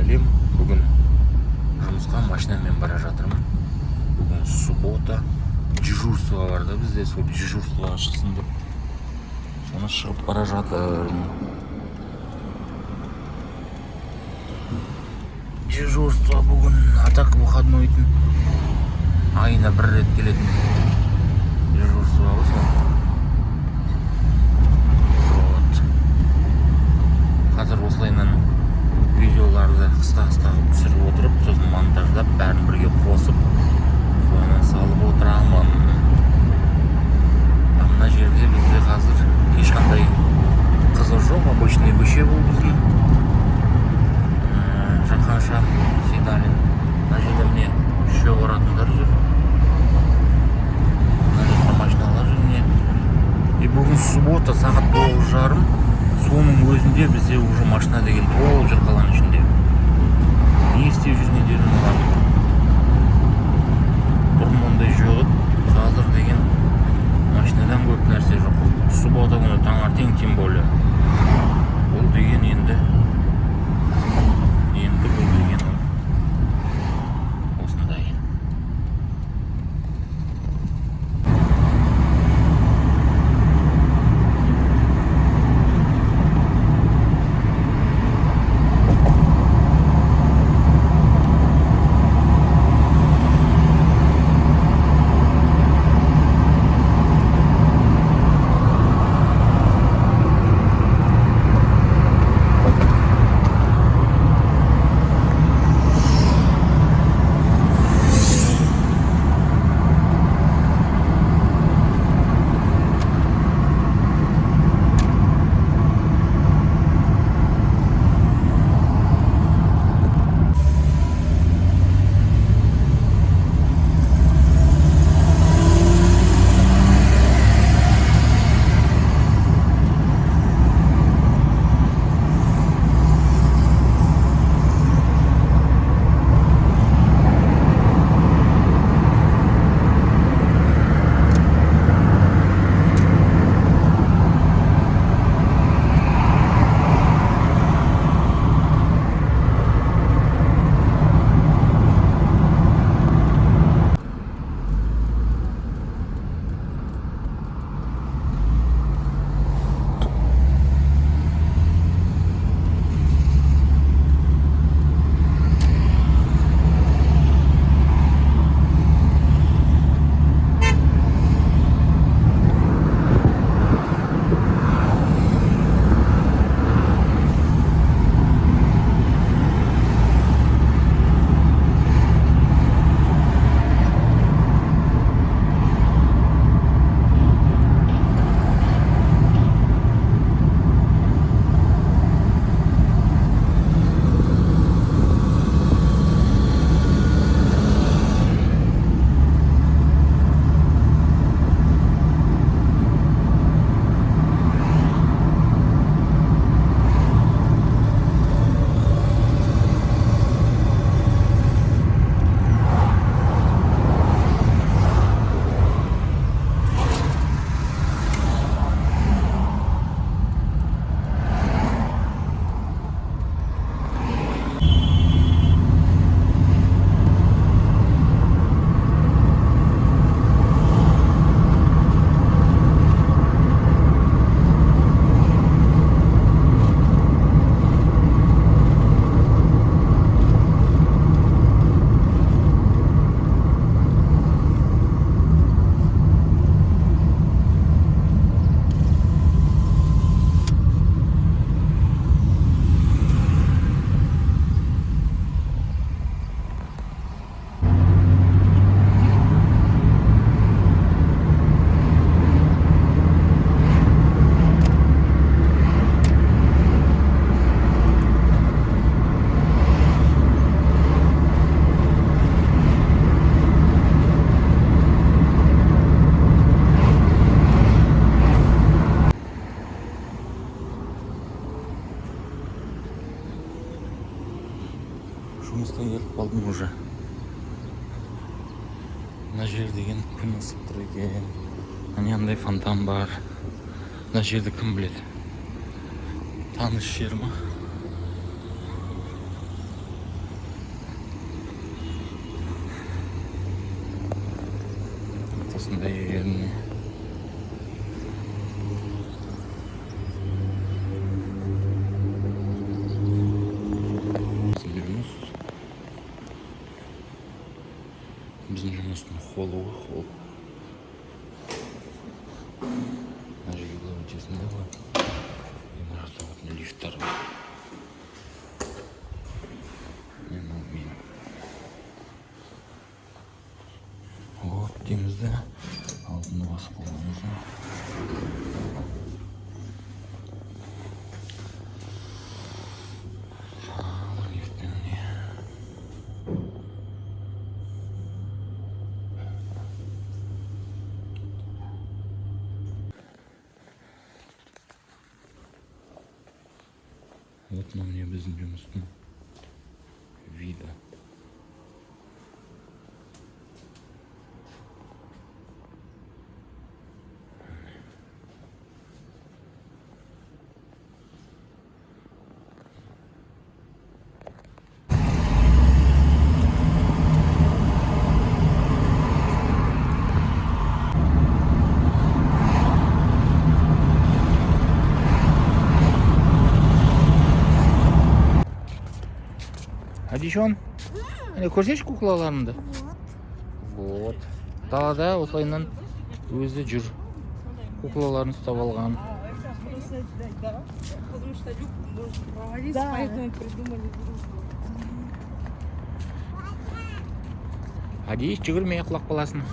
сәлем. Бүгін жұмысқа машинамен бара жатырмын. Бүгін суббота. Дежурство бар да бізде, сол дежурствоға шықсын деп. Соны шығып бара жатырмын. Дежурство бүгін атак выходнойдың айына бір рет келетін дежурство осы. Қазір осылайынан видеоларды қысқа түсіріп отырып, сосын монтаждап, бәрін бірге қосып, соны салып отырамын. Мына жерде бізде қазір ешқандай қызы жоқ, обычный көше бұл біздің. Жақанша, Седалин. Мына жерде міне шөп оратындар жүр. Мына жерде машиналар жүр. И бүгін суббота, сағат 9:30. Соның өзінде бізде уже машина деген толып жүр қаланың ішінде. Не істеп жүргендерін маған. Бұрын ондай жоқ еді. Қазір деген машинадан көп нәрсе жоқ. Суббота күні таңертең тем более. Бұл деген енді бұл деген осындай. Жұмысқа келіп қалдым уже. Мына жер деген күн ысып тұр екен. Анандай фонтан бар. Мына жерді кім біледі? Таныс жер ма? осындай жеріне. Біздің жұмыстың холы ғой, хол. Мына жерге өтесінде ғой. Мына жақта лифттар бар. Вот дейміз де алдында басып қалғанымыз. Лифтпен не? Вот міне біздің жұмыстың вида. Адишон, көрсетші куклаларыңды. Вот. Далада осылайынан өзі жүр. Куклаларын ұстап алған. Потому что люк может провалиться, поэтому придумали дружбу. Адиш, жүгірмей құлап қаласың.